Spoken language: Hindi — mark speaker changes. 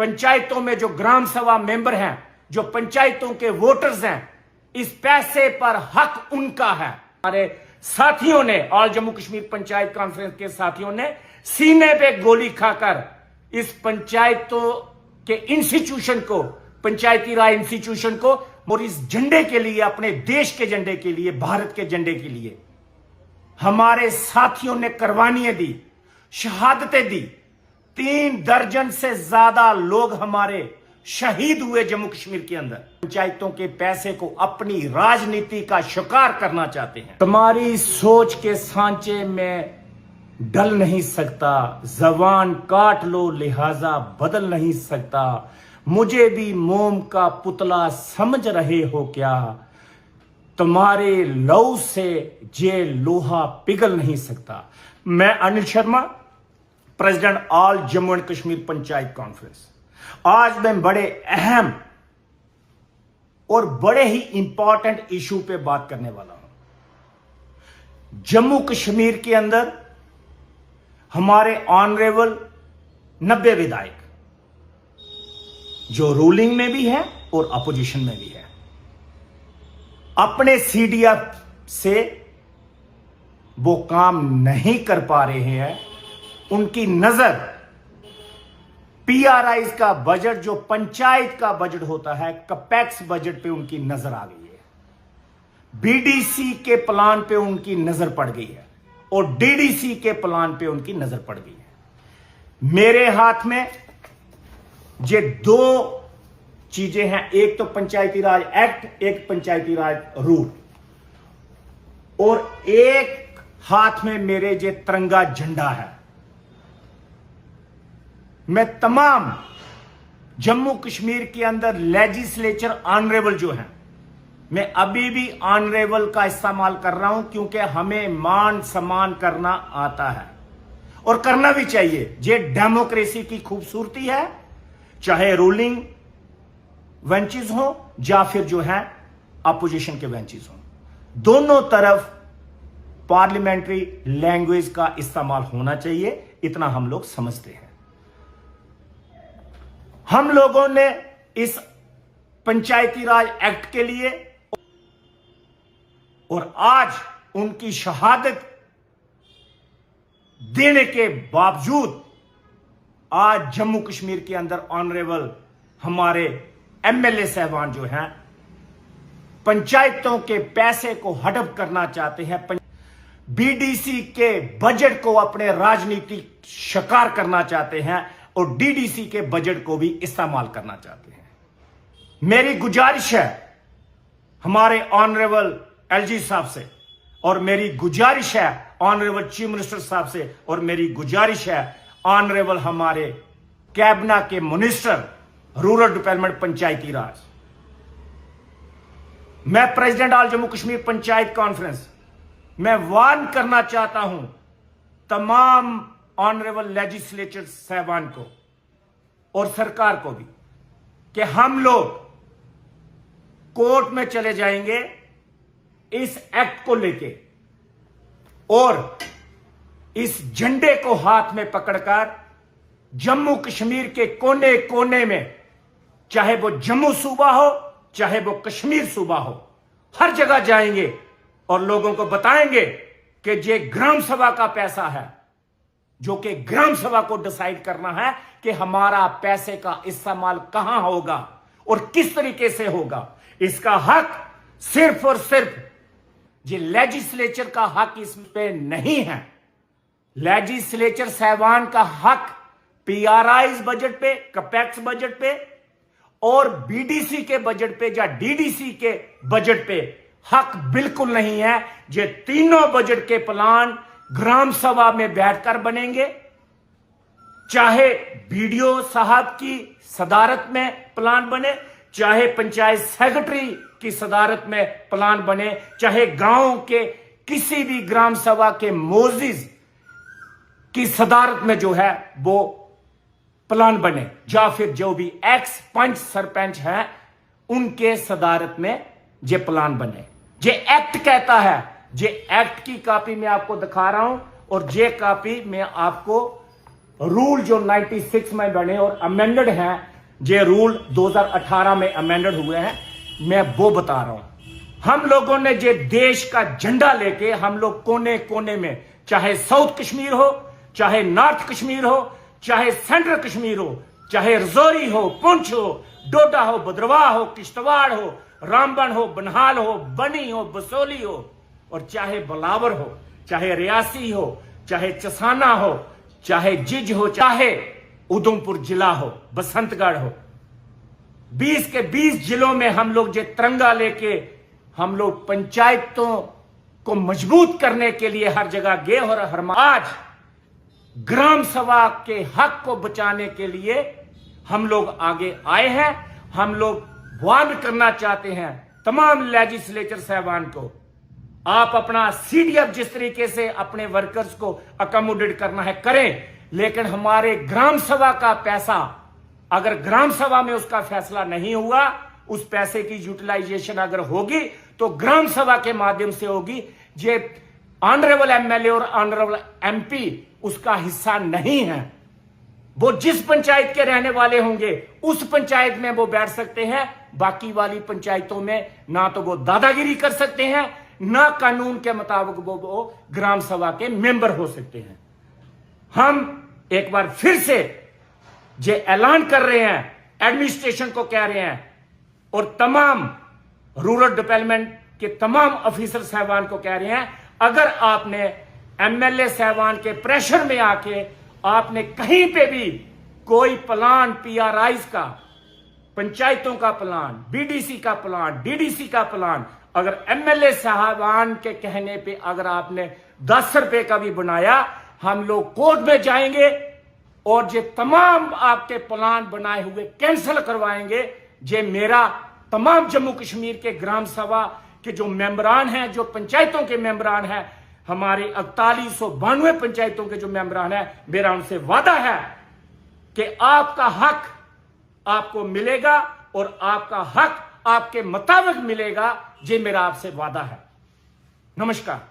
Speaker 1: पंचायतों में जो ग्राम सभा मेंबर हैं, जो पंचायतों के वोटर्स हैं, इस पैसे पर हक उनका है। हमारे साथियों ने, ऑल जम्मू कश्मीर पंचायत कॉन्फ्रेंस के साथियों ने सीने पे गोली खाकर इस पंचायतों के इंस्टीट्यूशन को, पंचायती राज इंस्टीट्यूशन को, और इस झंडे के लिए, अपने देश के झंडे के लिए, भारत के झंडे के लिए हमारे साथियों ने कुर्बानियां दी, शहादतें दी। 3 दर्जन से ज्यादा लोग हमारे शहीद हुए जम्मू कश्मीर के अंदर। पंचायतों के पैसे को अपनी राजनीति का शिकार करना चाहते हैं। तुम्हारी सोच के सांचे में डल नहीं सकता, जबान काट लो लिहाजा बदल नहीं सकता। मुझे भी मोम का पुतला समझ रहे हो क्या? तुम्हारे लहू से ये लोहा पिघल नहीं सकता। मैं Anil Sharma, president all Jammu and Kashmir panchayat conference, आज मैं बड़े अहम और बड़े ही इंपॉर्टेंट इशू पे बात करने वाला हूं। जम्मू कश्मीर के अंदर हमारे ऑनरेबल 90 विधायक, जो रूलिंग में भी है और अपोजिशन में भी है, अपने सीडीएफ से वो काम नहीं कर पा रहे हैं। उनकी नजर पीआरआई का बजट, जो पंचायत का बजट होता है, कपेक्स बजट पे उनकी नजर आ गई है। बीडीसी के प्लान पे उनकी नजर पड़ गई है और डीडीसी के प्लान पे उनकी नजर पड़ गई है। मेरे हाथ में ये 2 चीजें हैं, एक तो पंचायती राज एक्ट, एक पंचायती राज रूल, और एक हाथ में मेरे ये तिरंगा झंडा है। मैं तमाम जम्मू कश्मीर के अंदर लेजिस्लेचर ऑनरेबल जो हैं, मैं अभी भी ऑनरेबल का इस्तेमाल कर रहा हूं, क्योंकि हमें मान सम्मान करना आता है और करना भी चाहिए। ये डेमोक्रेसी की खूबसूरती है, चाहे रूलिंग वेंचेस हो या फिर जो है अपोजिशन के वेंचेस हो, दोनों तरफ पार्लियामेंट्री लैंग्वेज का इस्तेमाल होना चाहिए, इतना हम लोग समझते हैं। हम लोगों ने इस पंचायती राज एक्ट के लिए, और आज उनकी शहादत देने के बावजूद आज जम्मू कश्मीर के अंदर ऑनरेबल हमारे एमएलए साहबान जो हैं, पंचायतों के पैसे को हड़प करना चाहते हैं, बीडीसी के बजट को अपने राजनीतिक शिकार करना चाहते हैं और डीडीसी के बजट को भी इस्तेमाल करना चाहते हैं। मेरी गुजारिश है हमारे ऑनरेबल एलजी साहब से, और मेरी गुजारिश है ऑनरेबल चीफ मिनिस्टर साहब से, और मेरी गुजारिश है ऑनरेबल हमारे कैबिनेट के मिनिस्टर रूरल डेवलपमेंट पंचायती राज। मैं president all Jammu Kashmir panchayat conference, मैं वार्न करना चाहता हूं तमाम ऑनरेबल लेजिस्लेचर साहबान को और सरकार को भी, कि हम लोग कोर्ट में चले जाएंगे इस एक्ट को लेके, और इस झंडे को हाथ में पकड़कर जम्मू कश्मीर के कोने कोने में, चाहे वो जम्मू सूबा हो चाहे वो कश्मीर सूबा हो, हर जगह जाएंगे और लोगों को बताएंगे कि ये ग्राम सभा का पैसा है, जो कि ग्राम सभा को डिसाइड करना है कि हमारा पैसे का इस्तेमाल कहां होगा और किस तरीके से होगा। इसका हक सिर्फ और सिर्फ ये लेजिस्लेचर का हक इस पे नहीं है। लेजिस्लेचर साहबान का हक पीआरआई बजट पे, कपेक्स बजट पे और बीडीसी के बजट पे या डीडीसी के बजट पे हक बिल्कुल नहीं है। ये तीनों बजट के प्लान ग्राम सभा में बैठकर बनेंगे, चाहे बीडीओ साहब की सदारत में प्लान बने, चाहे पंचायत सेक्रेटरी की सदारत में प्लान बने, चाहे गांव के किसी भी ग्राम सभा के मोजिज की सदारत में जो है वो प्लान बने, या फिर जो भी एक्स पंच सरपंच हैं उनके सदारत में ये प्लान बने। ये एक्ट कहता है, ये एक्ट की कॉपी मैं आपको दिखा रहा हूं और ये कॉपी मैं आपको रूल जो 96 में बने और अमेंडेड हैं, जे रूल 2018 में अमेंडेड हुए हैं, मैं वो बता रहा हूं। हम लोगों ने जे देश का झंडा लेके हम लोग कोने कोने में, चाहे साउथ कश्मीर हो, चाहे नॉर्थ कश्मीर हो, चाहे सेंट्रल कश्मीर हो, चाहे रजौरी हो, पुंछ हो, डोडा हो, भद्रवाह हो, किश्तवाड़ हो, रामबन हो, बनहाल हो, बनी हो, बसोली हो, और चाहे बलावर हो, चाहे रियासी हो, चाहे चसाना हो, चाहे जिज हो, चाहे उधमपुर जिला हो, बसंतगढ़ हो, 20 के 20 जिलों में हम लोग जे तिरंगा लेके हम लोग पंचायतों को मजबूत करने के लिए हर जगह गए। और हर आज ग्राम सभा के हक को बचाने के लिए हम लोग आगे आए हैं। हम लोग वार्न करना चाहते हैं तमाम लेजिस्लेचर साहबान को, आप अपना सीडीएफ जिस तरीके से अपने वर्कर्स को अकोमोडेट करना है करें, लेकिन हमारे ग्राम सभा का पैसा, अगर ग्राम सभा में उसका फैसला नहीं हुआ, उस पैसे की यूटिलाइजेशन अगर होगी तो ग्राम सभा के माध्यम से होगी। ये ऑनरेबल एमएलए और ऑनरेबल एमपी उसका हिस्सा नहीं है। वो जिस पंचायत के रहने वाले होंगे उस पंचायत में वो बैठ सकते हैं, बाकी वाली पंचायतों में ना तो वो दादागिरी कर सकते हैं, ना कानून के मुताबिक वो ग्राम सभा के मेंबर हो सकते हैं। हम एक बार फिर से ये ऐलान कर रहे हैं, एडमिनिस्ट्रेशन को कह रहे हैं और तमाम रूरल डेवलपमेंट के तमाम ऑफिसर साहबान को कह रहे हैं, अगर आपने एमएलए साहबान के प्रेशर में आके आपने कहीं पे भी कोई प्लान, पीआरआईज का, पंचायतों का प्लान, बीडीसी का प्लान, डीडीसी का प्लान, अगर एमएलए साहबान के कहने पे अगर आपने 10 रुपए का भी बनाया, हम लोग कोर्ट में जाएंगे और ये तमाम आपके प्लान बनाए हुए कैंसिल करवाएंगे। ये मेरा तमाम जम्मू कश्मीर के ग्राम सभा के जो मेंबरान हैं, जो पंचायतों के मेंबरान हैं, हमारे 4192 पंचायतों के जो मेंबरान हैं, मेरा उनसे वादा है कि आपका हक आपको मिलेगा और आपका हक आपके मुताबिक मिलेगा। ये मेरा आपसे वादा है। नमस्कार।